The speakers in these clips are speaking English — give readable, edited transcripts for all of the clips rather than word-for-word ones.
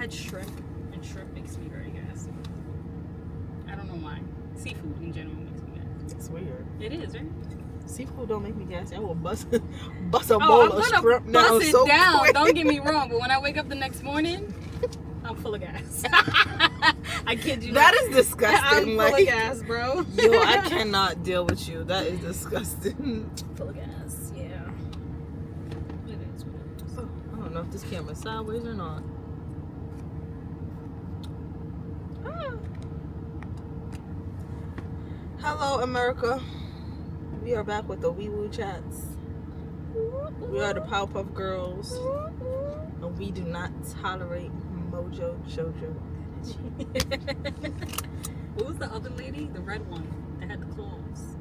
had shrimp, and shrimp makes me very gassy. I don't know why. Seafood in general makes me gassy. It's weird. It is, right? Seafood don't make me gassy. I will bust a bowl of shrimp I'm down gonna bust it so down. quick. Don't get me wrong, but when I wake up the next morning, I'm full of gas. I kid you That not. is disgusting. I'm full of gas, bro. Yo, I cannot deal with you. That is disgusting. Full of gas, yeah. It is what it is. Oh, I don't know if this camera's sideways or not. Ah. Hello, America. We are back with the Wee Woo Chats. We are the Powerpuff Girls, and we do not tolerate Mojo Jojo. What was the other lady? The red one that had the claws.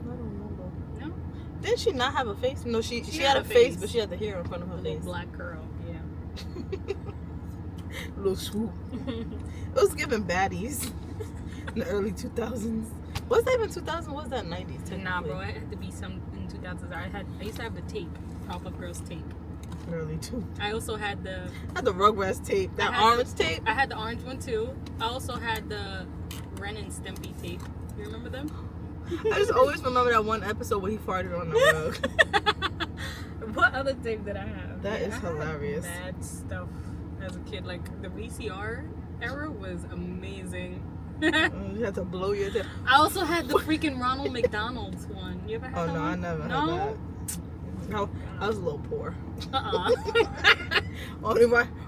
I don't remember. No? Didn't she not have a face? No, she She had had a a face, face. but she had the hair in front of her The little face. black curl, yeah. Little swoop. It was giving baddies in the early 2000s. Was that even 2000? Was that 90s? Nah, bro, it had to be some in 2000s. I used to have the tape, Powerpuff Girls tape. Early 2. I also had the I had the Rugrats tape. That I had orange tape. I had the orange one too. I also had the Ren and Stimpy tape. You remember them? I just always remember that one episode where he farted on the rug. What other tape did I have? That is I had hilarious. Mad stuff as a kid. Like the VCR era was amazing. You had to blow your tape. I also had the freaking Ronald McDonald's one. You ever had Oh that no, one? I never had No? that. No, I was a little poor. Uh-uh. Only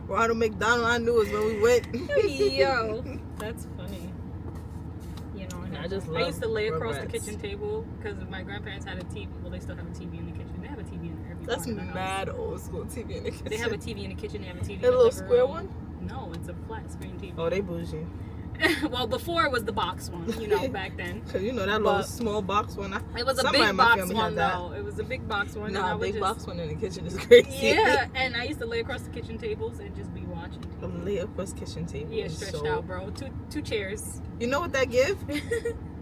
Ronald McDonald I knew was when we went. Yo, that's funny. You know, I just I love used to lay across the Rugrats. kitchen table because my grandparents had a TV. Well, they still have a TV in the kitchen. They have a TV in every That's corner of the house. mad old school TV in the kitchen. They have a TV in the kitchen. They have a TV. A in the little living square room. one? No, it's a flat screen TV. Oh, they bougie. Well, before it was the box one. You know, back then. Cause you know that little But- small box one. It was a Somebody in big my box family one had that. though. It was a big box one. and I Nah, would big just, box one in the kitchen is crazy. Yeah, and I used to lay across the kitchen tables and just be watching TV. Lay across kitchen table. Yeah, is stretched so... out, bro. Two chairs. You know what that gives?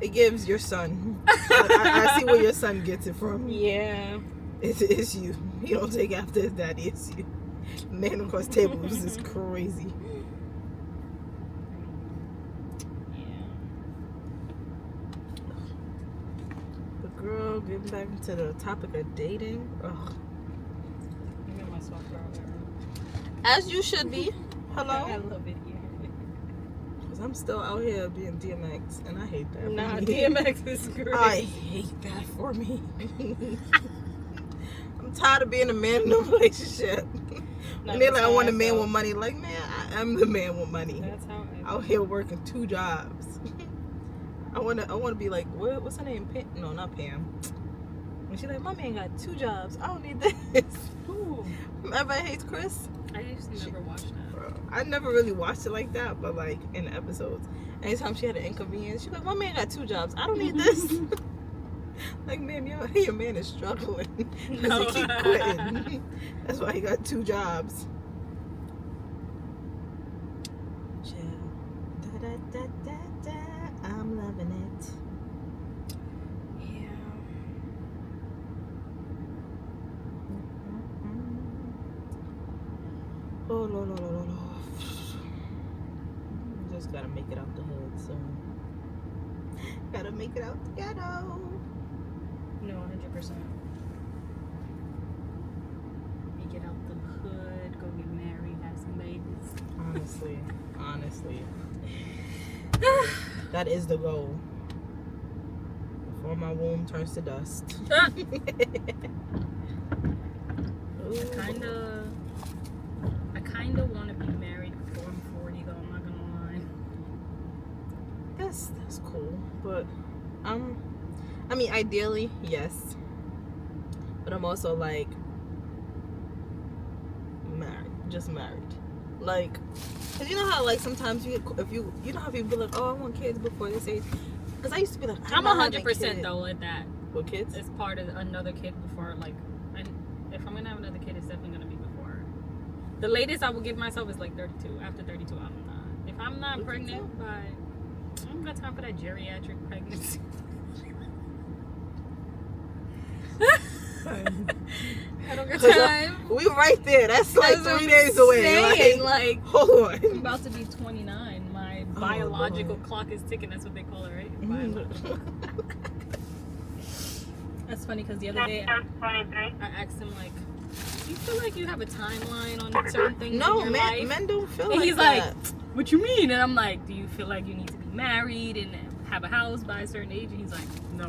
It gives your son. I see where your son gets it from. Yeah. It's you. You don't take after his daddy. It's you. Man across tables is crazy. But girl, getting back into the topic of dating. Ugh. I'm in my soft girl era. As you should be. I Hello? love it. Yeah. Because I'm still out here being DMX, and I hate that. Nah, for me. DMX is great. I hate that for me. I'm tired of being a man in a relationship. And they're like, I want a man with money. Like, man, I am the man with money. That's how Out here working 2 jobs. I wanna be like, what's her name? Pam? No, not Pam. And she's like, my man got 2 jobs. I don't need this. Ooh. Everybody hates Chris. I used to never watch that. Bro, I never really watched it like that, but like in the episodes, anytime she had an inconvenience, she's like, my man got 2 jobs. I don't need this. Like, ma'am, your man is struggling because No. he keep quitting. That's why he got 2 jobs. Da, da, da, da, da. I'm loving it. Yeah. Oh, no, no, no, no, no. Just gotta make it out the hood soon. Gotta make it out the ghetto. No, 100%. You get out the hood, go get married, have some babies. Honestly. That is the goal. Before my womb turns to dust. Ah! Ooh. I kinda want to be married before I'm 40, though. I'm not gonna lie. That's cool, but I mean, ideally, yes. But I'm also like just married. Like, cause you know how like sometimes you know how people be like, oh, I want kids before this age. Cause I used to be like, I'm not having 100% kids. though at that. With kids? It's part of another kid before, like, if I'm gonna have another kid, it's definitely gonna be before. The latest I will give myself is like 32. After 32, I'm not. If I'm not pregnant by, I don't got time for that geriatric pregnancy. I don't got 'Cause, time. We right there. That's like That's what 3 I'm days away. saying, Like, like, hold I'm on. about to be 29. My biological clock is ticking. That's what they call it, right? Biological. That's funny because the other day I asked him, like, do you feel like you have a timeline on certain things No, in your life? men don't feel And like he's that. like, what you mean? And I'm like, do you feel like you need to be married and have a house by a certain age? And he's like, no.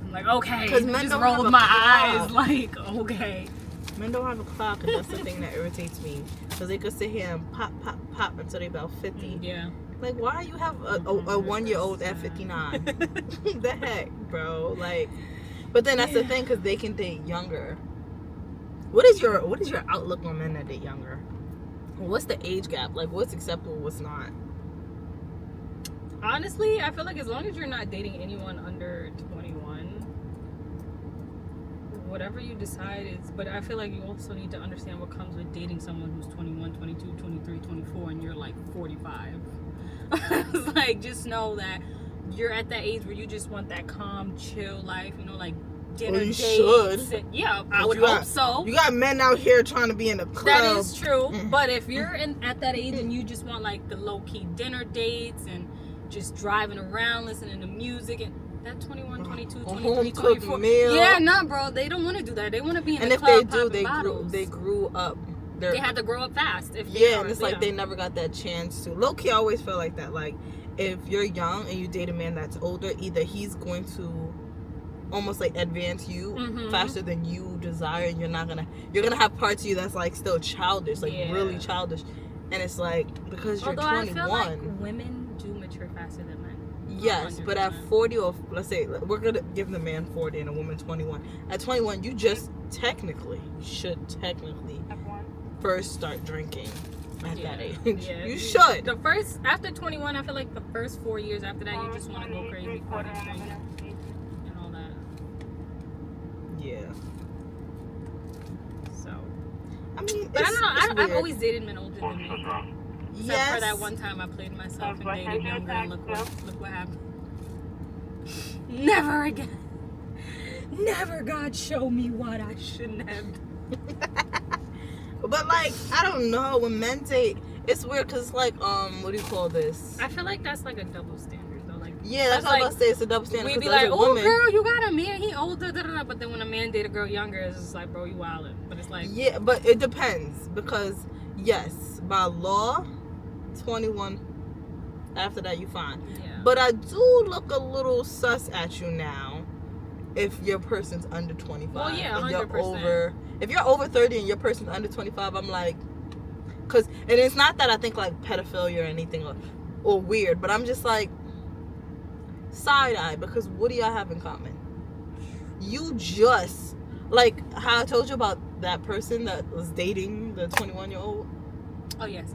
I'm like, okay. 'Cause And men just don't have rolled a my clock. eyes like, okay. Men don't have a clock, and that's the thing that irritates me. Because they could sit here and pop, pop, pop until they about 50. Yeah. Like, why you have a 1-year-old at 59? The heck, bro? Like, but then that's the thing, because they can date younger. What is your outlook on men that date younger? What's the age gap? Like, what's acceptable, what's not? Honestly, I feel like as long as you're not dating anyone under 21, whatever you decide is, but I feel like you also need to understand what comes with dating someone who's 21, 22, 23, 24, and you're like 45. It's like, just know that you're at that age where you just want that calm, chill life, you know, like dinner you dates. should. And, yeah, I would You hope got- so. You got men out here trying to be in the club. That is true. Mm. But if you're at that age and you just want like the low key dinner dates and just driving around listening to music and that 21, 22, A 23, home-cooked 24. meal. Yeah, nah, bro. They don't want to do that. They want to be in And the if they club do, popping bottles. they grew up. They had to grow up fast. If they Yeah, are, and it's like they never got that chance to. Low key, I always feel like that. Like, if you're young and you date a man that's older, either he's going to almost like advance you Mhm. faster than you desire, and you're gonna have parts of you that's like still childish, like Yeah. really childish, and it's like because you're Although 21. I feel like women do mature faster than men. Yes, but at 100%. 40, or let's say we're gonna give the man 40 and a woman 21. At 21, you just should technically first start drinking at that age. Yeah, You should. The first after 21, I feel like the first 4 years after that, you just want to go crazy, party, drink, and all that. Yeah. So, I mean, but I don't know. I've weird. always dated men older than me. Except Yes. for that one time I played myself and dated younger, and look what happened. Never again. Never, God, show me what I shouldn't have done. But like, I don't know, when men date, it's weird because like, what do you call this? I feel like that's like a double standard though. Like, Yeah, that's what I'm about to say. It's a double standard. we'd 'cause be as like, a oh woman, girl, you got a man, he older, da, da, da. But then when a man date a girl younger, it's just like, bro, you wildin'. But it's like, yeah, but it depends because yes, by law, 21. After that, you fine. yeah. But I do look a little sus at you now if your person's under 25. Well, yeah, and you're 100%. if you're over 30 and your person's under 25, I'm like, and it's not that I think like pedophilia or anything or weird, but I'm just like side eye, because what do y'all have in common? You just like how I told you about that person that was dating the 21-year-old. Oh yes.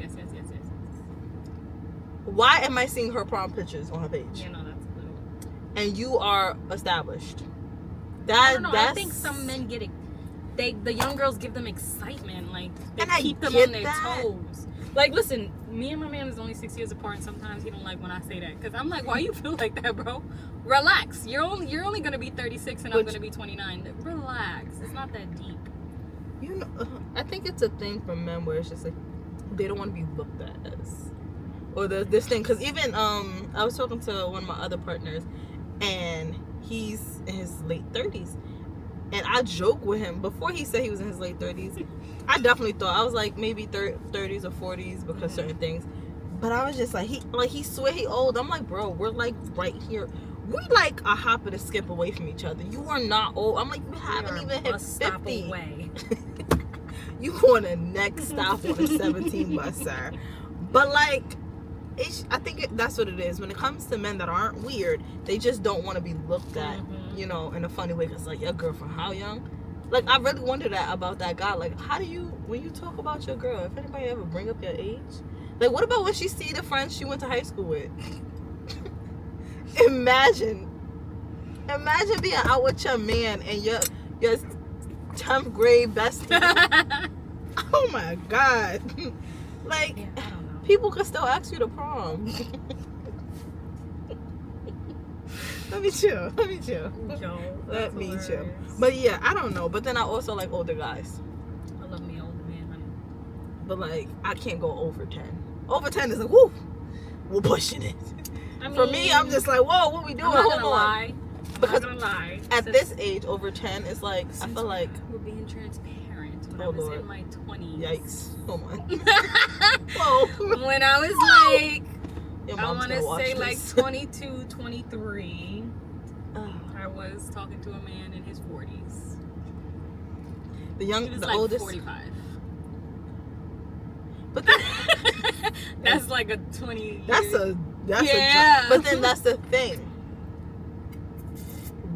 Why am I seeing her prom pictures on her page? Yeah, no, that's a little. And you are established. I don't know. That's, I think some men get it. The young girls give them excitement, like they And I keep them get on their that. toes. Like, listen, me and my man is only 6 years apart, and sometimes he don't like when I say that, because I'm like, why you feel like that, bro? Relax. You're only gonna be 36, and I'm gonna be 29. Relax. It's not that deep. You know, I think it's a thing for men where it's just like they don't want to be looked at as, or this thing. Because even I was talking to one of my other partners, and he's in his late 30s, and I joke with him before he said he was in his late 30s. I definitely thought I was like maybe 30s or 40s because certain things, but I was just like he swear he old. I'm like, bro, we're like right here. We like a hop and a skip away from each other. You are not old. I'm like, you haven't You're even a hit stop 50. away. You on a next stop on a 17 bus, sir. But like, I think that's what it is. When it comes to men that aren't weird, they just don't want to be looked at, you know, in a funny way. Cause like, your girlfriend, how young? Like, I really wonder that about that guy. Like, how do you, when you talk about your girl, if anybody ever bring up your age, like, what about when she see the friends she went to high school with? Imagine being out with your man and your 10th grade bestie. Oh my God. Like, Yeah, I don't know. people could still ask you to prom. Let me chill. Yo, Let me chill. But yeah, I don't know. But then I also like older guys. I love me older man, honey. But like, I can't go over 10. Over 10 is like, woo, we're pushing it. I mean, For me, I'm just like, whoa, what we doing? I'm not Hold gonna on. lie. Because I'm not gonna lie. at this age, over 10 is like, I feel like, we're being transparent. When I Oh, was Lord. in my 20s. yikes. Oh my. Whoa. When I was like, Your I mom's want to gonna watch say like this. 22, 23, Oh. I was talking to a man in his 40s. The He was the like oldest. 45. But then, That's like a 20 that's year- a that's Yeah. a but then that's the thing.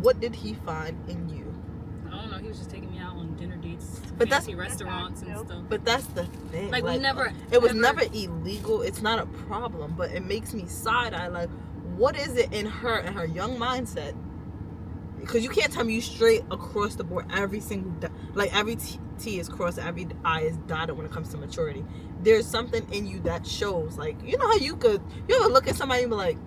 What did he find in you? I don't know. He was just taking me out on dinner dates, But that's- fancy restaurants and stuff. But that's the thing. Like, we never. It was ever- never illegal. It's not a problem, but it makes me side eye. Like, what is it in her young mindset? Because you can't tell me you straight across the board every single like every T is crossed, every I is dotted when it comes to maturity. There's something in you that shows. Like, you know how you ever look at somebody and be like,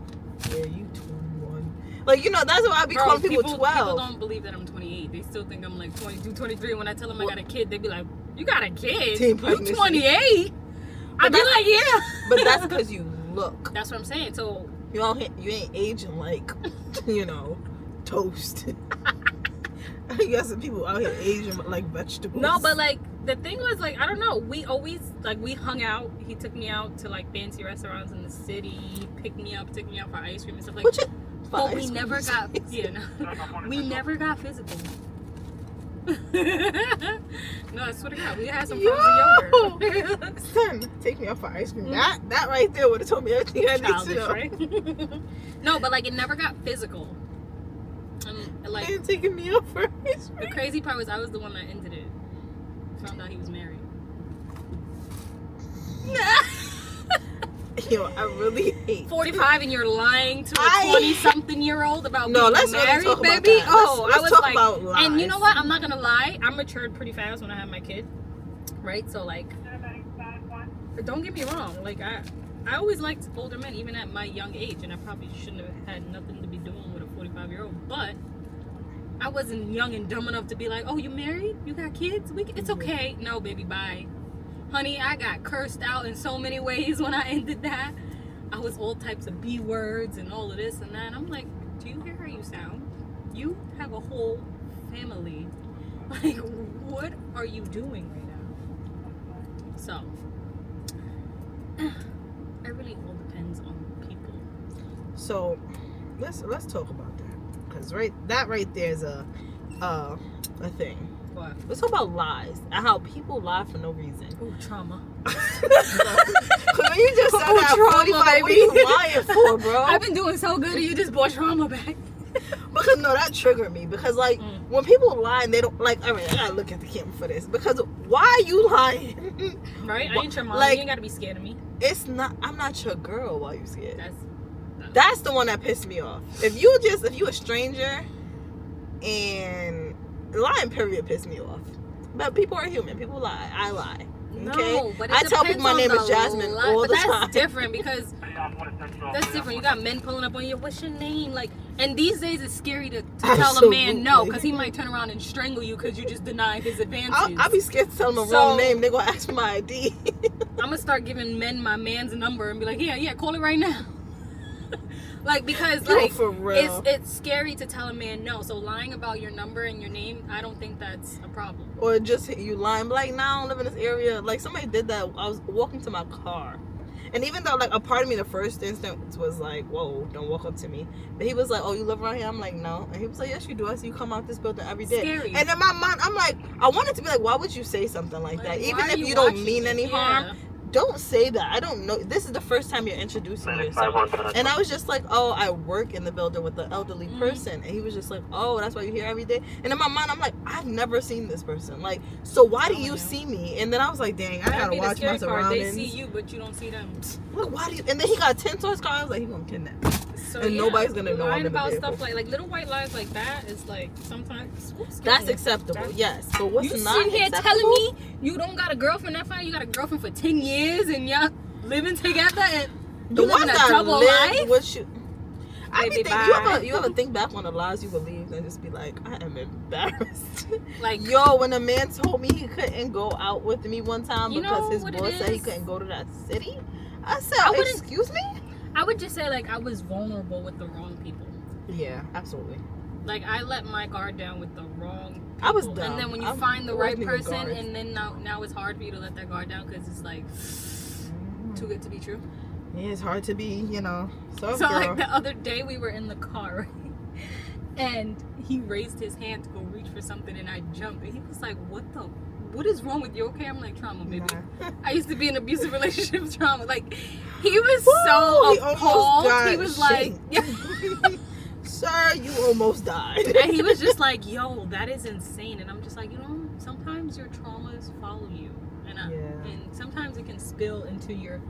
yeah, you 21. Like, you know, that's why I be Bro, calling people People 12. don't believe that I'm 28. They still think I'm like 22, 23. When I tell them I got a kid, they be like, "You got a kid? Teen You pregnancy. 28?" I'd be like, "Yeah." But that's because you look. That's what I'm saying. So You ain't aging like, you know, toast. I guess some people out here aging like vegetables. no, but like the thing was like I don't know. We always like we hung out. He took me out to like fancy restaurants in the city. He picked me up, took me out for ice cream and stuff like. Which it, But we never got. Yeah, no. We never got physical. No, I swear to God, we had some frozen yogurt. Son, take me out for ice cream. That right there would have told me everything I need to Childish, know. right? No, but like it never got physical. Like And taking me out for ice the cream. crazy part was I was the one that ended it. Found out he was married. Yo, I really hate 45 and you're lying to a I- 20-something-year-old about No, being let's really married, talk about baby. that. Oh, Let's I was talk like, about lies. and you know what? I'm not gonna lie. I matured pretty fast when I had my kid, right? So like, don't get me wrong. Like I always liked older men, even at my young age, and I probably shouldn't have had nothing to be doing with a 45-year-old. But I wasn't young and dumb enough to be like, oh, you married? You got kids? It's okay. No, baby, bye. Honey, I got cursed out in so many ways when I ended that. I was all types of B words and all of this and that. I'm like, do you hear how you sound? You have a whole family. Like, what are you doing right now? So, it really all depends on people. So let's talk about that. Because right there is a thing. What? Let's talk about lies and how people lie for no reason. Oh, trauma. When you just said that Trauma, 45, what are baby. you lying for, bro? I've been doing so good and you just brought trauma back. Because no, that triggered me. Because like when people lie and they don't like, I mean, I gotta look at the camera for this. Because why are you lying? Right? I ain't your mom. Like- you ain't gotta be scared of me. It's not. I'm not your girl. Why you scared? That's That's the one that pissed me off. If you a stranger, and lying period pissed me off. But people are human. People lie. I lie. Okay. No, but it I tell depends people my on name the is Jasmine all but the that's time. different because that's different. You got men pulling up on you. What's your name? Like, and these days it's scary to tell a man no because he might turn around and strangle you because you just denied his advances. I'll be scared to tell them the So- wrong name. They're gonna ask for my ID. I'm gonna start giving men my man's number and be like, yeah, call it right now. Like, because Yo, like for real. it's scary to tell a man no. So lying about your number and your name, I don't think that's a problem. Or just you lying, like, nah, I don't live in this area. Like, somebody did that. I was walking to my car. And even though, like, a part of me, the first instant was like, whoa, don't walk up to me. But he was like, oh, you live around here? I'm like, no. And he was like, yes, you do. I see you come out this building every day. Scary. And in my mind, I'm like, I wanted to be like, why would you say something like that? Like, Even why are if you don't watching mean me? any Yeah. harm, don't say that. I don't know. This is the first time you're introducing yourself. And I was just like, oh, I work in the building with the elderly person. And he was just like, oh, that's why you're here every day. And in my mind, I'm like, I've never seen this person. Like, so why do you see me? And then I was like, dang, I That'd gotta be the watch my scary part. They surroundings. see you, but you don't see them. Look, why do you? And then he got tents on his car. I was like, he gonna kidnap me. So, And nobody's gonna know I'm lying in the about vehicle. stuff like little white lies like that is like sometimes. Oops, That's excuse me. acceptable, That's- yes. But what's You not sitting here acceptable? telling me you don't got a girlfriend that fine? You got a girlfriend for 10 years and y'all living together and the you ones living a that double live life? with you. I Baby, be bye. think you ever think back on the lies you believed and just be like, I am embarrassed. Like, Yo, when a man told me he couldn't go out with me one time You because know his what boss it said he is? couldn't go to that city, I said, I wouldn't- excuse me? I would just say, like, I was vulnerable with the wrong people. Yeah, absolutely. Like, I let my guard down with the wrong people. I was dumb. And then when you I find the right wasn't even person, guards. and then now it's hard for you to let that guard down because it's like too good to be true. Yeah, it's hard to be, So girl. like the other day we were in the car, right? And he raised his hand to go reach for something, and I jumped, and he was like, what is wrong with you? Okay? I'm like, trauma, baby. Nah. I used to be in abusive relationship trauma. Like, he was Woo, so he almost appalled. died. He was like, Shit. Sir, you almost died. and he was just like, yo, that is insane. And I'm just like, sometimes your traumas follow you, and sometimes it can spill into your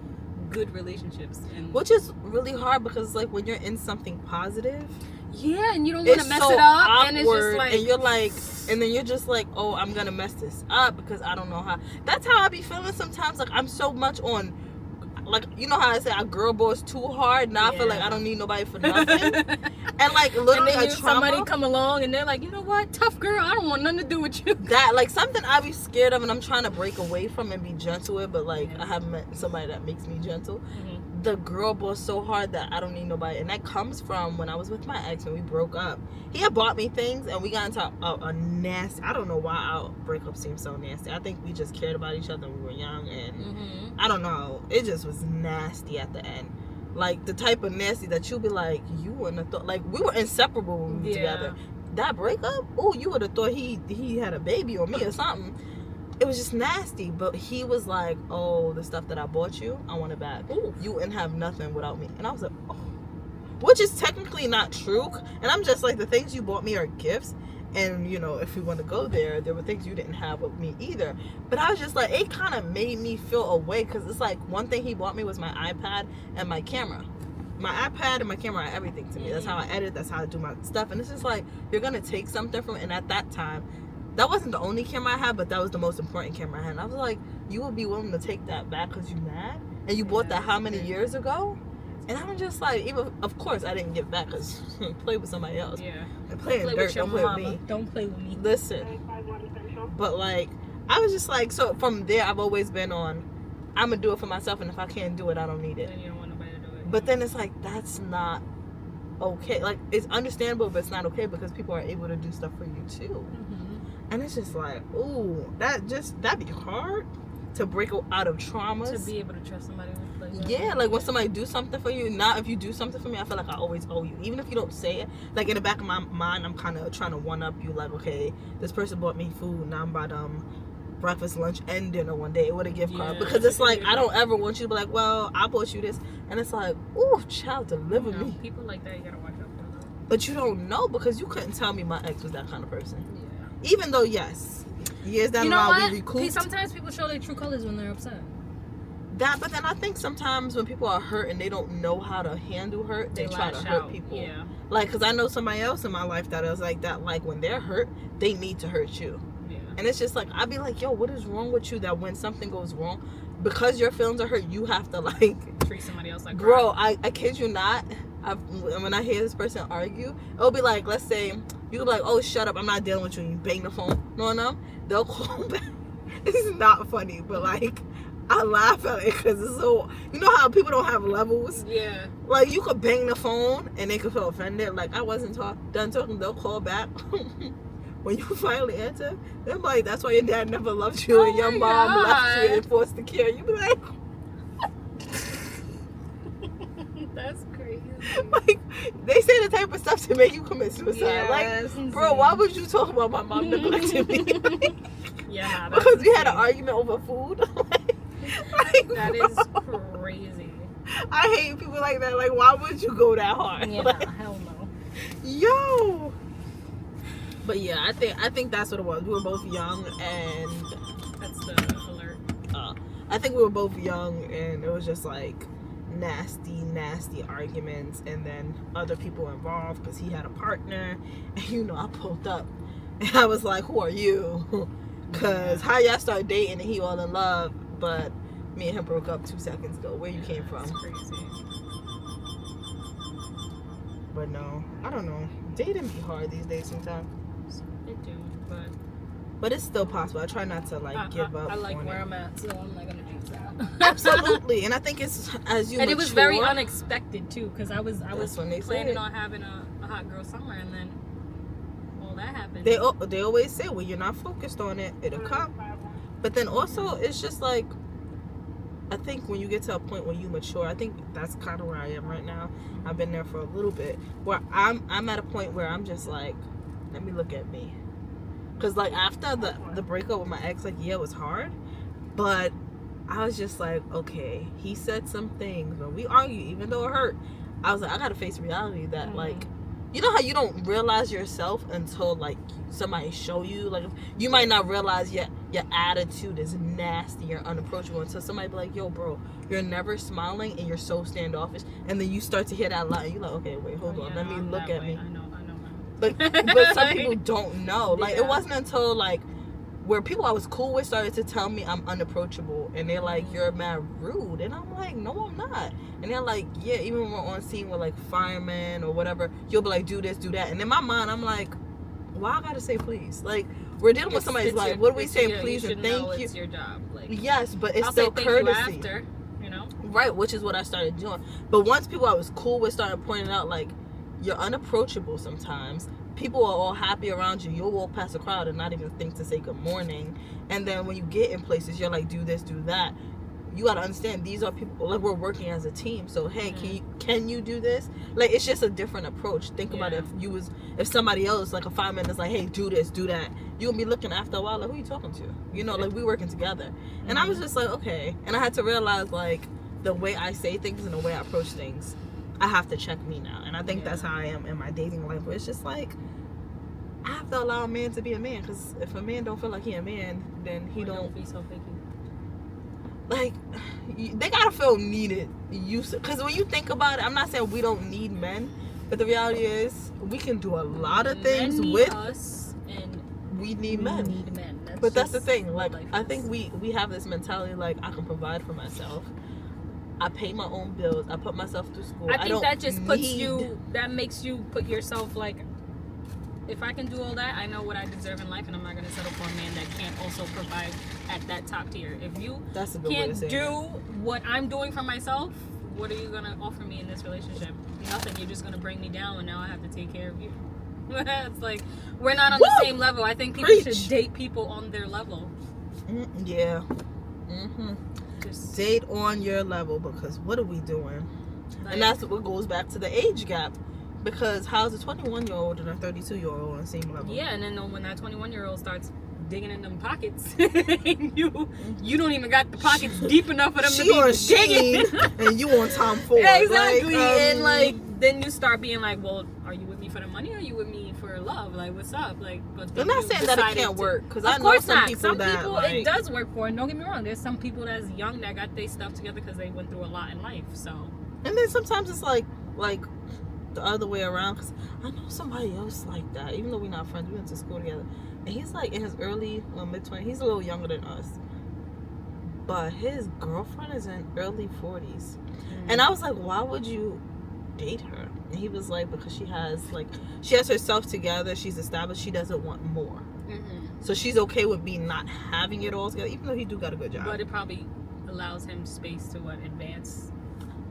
good relationships. And Which is really hard because like when you're in something positive, yeah, and you don't want it's to mess so it up, awkward, and it's just like, and you're like, and then you're just like, oh, I'm gonna mess this up because I don't know how. That's how I be feeling sometimes. Like I'm so much on, like, you know how I say I girl boss too hard. Now I feel like I don't need nobody for nothing. And like literally, and then somebody trauma, come along and they're like, you know what, tough girl, I don't want nothing to do with you. that like something I be scared of, and I'm trying to break away from and be gentle with. But like I haven't met somebody that makes me gentle. The girl boss so hard that I don't need nobody, and that comes from when I was with my ex when we broke up. He had bought me things, and we got into a nasty. I don't know why our breakup seemed so nasty. I think we just cared about each other when we were young, and I don't know. It just was nasty at the end, like the type of nasty that you'd be like, you wouldn't have thought. Like we were inseparable when we were together. That breakup, oh, you would have thought he had a baby on me or something. It was just nasty, but he was like, oh, the stuff that I bought you, I want it back. Ooh. You wouldn't have nothing without me. And I was like, oh. Which is technically not true. And I'm just like, the things you bought me are gifts. And, if we want to go there were things you didn't have with me either. But I was just like, it kind of made me feel away because it's like one thing he bought me was my iPad and my camera. My iPad and my camera are everything to me. That's how I edit. That's how I do my stuff. And it's just like, you're going to take something from it. And at that time, that wasn't the only camera I had, but that was the most important camera I had. And I was like, you would be willing to take that back because you're mad? And you bought that how many years ago? And I'm just like, even, of course, I didn't give back because play with somebody else. Yeah. And play in Play dirt, with your don't play mama. with me. Don't play with me. Listen. But like, I was just like, so from there, I've always been on, I'm going to do it for myself. And if I can't do it, I don't need it. Then you don't want nobody to do it. But then it's like, that's not okay. Like, it's understandable, but it's not okay because people are able to do stuff for you too. And it's just like, ooh, that'd be hard to break out of traumas. To be able to trust somebody with like that. Yeah, like when somebody do something for you. Now, if you do something for me, I feel like I always owe you. Even if you don't say it. Like in the back of my mind, I'm kind of trying to one-up you. Like, okay, this person bought me food. Now I'm about breakfast, lunch, and dinner one day with a gift card. Yeah. Because it's like, I don't ever want you to be like, well, I bought you this. And it's like, ooh, child, deliver me. People like that, you gotta watch out for them. But you don't know because you couldn't tell me my ex was that kind of person. Yeah. Even though, yes, years down You the know line what? we recouped. Sometimes people show their true colors when they're upset. But then I think sometimes when people are hurt and they don't know how to handle hurt, they try to lash hurt out. people. Yeah. Like, because I know somebody else in my life that is like that. Like, when they're hurt, they need to hurt you. Yeah. And it's just like, I'd be like, yo, what is wrong with you that when something goes wrong, because your feelings are hurt, you have to, like... Treat somebody else like Bro, I kid you not. When I hear this person argue, it'll be like, let's say, you like, oh, shut up, I'm not dealing with you, and you bang the phone. No, they'll call back. This is not funny, but like, I laugh at it because it's so, you know how people don't have levels? Yeah. Like, you could bang the phone and they could feel offended. Like, I wasn't done talking, they'll call back. When you finally answer, they're like, that's why your dad never loved you and your mom left you and forced to care. You be like, That's crazy. like, they say the type of stuff to make you commit suicide. Yes, like, bro, why would you talk about my mom neglecting me? Yeah, Because we had an argument over food. Like, that is crazy. I hate people like that. Like, why would you go that hard? Yeah, Like, hell no. yo. But yeah, I think that's what it was. We were both young, and That's the alert. I think we were both young, and it was just like nasty arguments, and then other people involved because he had a partner, and I pulled up, and I was like, "Who are you?" Because how y'all start dating and he all in love, but me and him broke up 2 seconds ago. Where you came from? That's crazy. But no, I don't know. Dating be hard these days sometimes. It do, But it's still possible. I try not to like give up. I like on where it. I'm at, so I'm not gonna jinx that. Absolutely, and I think it's as you And mature, it was very unexpected too, because I was when they say planning it. on having a hot girl summer, and then all that happened. They always say when you're not focused on it, it'll come. But then also it's just like, I think when you get to a point when you mature, I think that's kind of where I am right now. I've been there for a little bit, where I'm at a point where I'm just like, let me look at me, because like after the breakup with my ex, like yeah, it was hard, but I was just like, okay, he said some things when we argued, even though it hurt. I was like, I gotta face reality that like, you know how you don't realize yourself until like somebody show you, like you might not realize your attitude is nasty, you're unapproachable, until somebody be like, yo bro, you're never smiling and you're so standoffish, and then you start to hear that lie and you're like, okay, wait, hold on, let me look at me. I know. But some people don't know. Like Yeah. it wasn't until like where people I was cool with started to tell me I'm unapproachable, and they're like, you're mad rude, and I'm like, no I'm not. And they're like, yeah, even when we're on scene with like firemen or whatever, you'll be like, do this, do that, and in my mind I'm like, why I gotta say please? Like we're dealing with somebody's life. What are we saying please and thank you? It's your job. Like, yes, but it's I'll still say courtesy. thank you after, you know. Right, which is what I started doing. But once people I was cool with started pointing out like, you're unapproachable sometimes. People are all happy around you. You'll walk past a crowd and not even think to say good morning. And then when you get in places, you're like, do this, do that. You gotta understand, these are people, like we're working as a team. So hey, can you do this? Like it's just a different approach. Think about it. If somebody else, like a fireman, is like, hey, do this, do that, you'll be looking after a while like, who are you talking to? You know, like we working together. And I was just like, okay. And I had to realize like the way I say things and the way I approach things, I have to check me now. And I think that's how I am in my dating life, where it's just like, I have to allow a man to be a man, because if a man don't feel like he a man, then he don't be so picky. like, they gotta feel needed. Because when you think about it, I'm not saying we don't need men, but the reality is we can do a lot of things men need with us, and we need we men. need men. But that's the thing, like life I is. think we have this mentality like, I can provide for myself, I pay my own bills, I put myself through school. I think don't that just puts need- you, that makes you put yourself like, if I can do all that, I know what I deserve in life, and I'm not gonna settle for a man that can't also provide at that top tier. If you That's a good way to can't say do it. what I'm doing for myself, what are you gonna offer me in this relationship? Nothing. You're just gonna bring me down, and now I have to take care of you. It's like we're not on the same level. I think people Preach. should date people on their level. Yeah. Just Date on your level, because what are we doing? like, And that's what goes back to the age gap. Because how's a 21-year-old and a 32-year-old on the same level? yeah, and then when that 21-year-old starts digging in them pockets, you don't even got the pockets deep enough for them She to be on digging. Shein and you on Tom Ford. Yeah, exactly. Like, And like, then you start being like, well, are you with me for the money? Or are you with me for love? Like, what's up? Like, but then I'm not you saying that it decided can't to- work, because Of I know course some not. people Some that people like, it does work for. And don't get me wrong. There's some people that's young that got their stuff together because they went through a lot in life. So and then sometimes it's like the other way around, because I know somebody else like that. Even though we're not friends, we went to school together, and he's like in his early mid-20s. He's a little younger than us, but his girlfriend is in early 40s. And I was like, why would you date her? And he was like, because she has herself together, she's established, she doesn't want more. So she's okay with me not having it all together, even though he do got a good job. but it probably allows him space to advance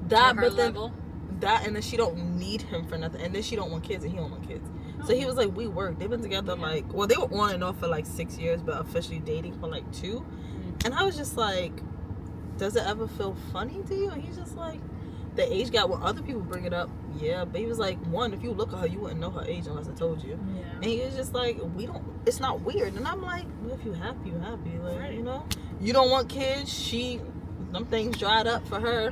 that, to her but then level. that, and then she don't need him for nothing, and then she don't want kids, and he don't want kids. So he was like, we work. They've been together they were on and off for like 6 years, but officially dating for like 2. And I was just like, does it ever feel funny to you? And he's just like, the age gap, when other people bring it up, yeah, but he was like, one, if you look at her, you wouldn't know her age unless I told you. And he was just like, it's not weird. And I'm like, well, if you happy, you happy. Like, Right. you know, you don't want kids, them things dried up for her.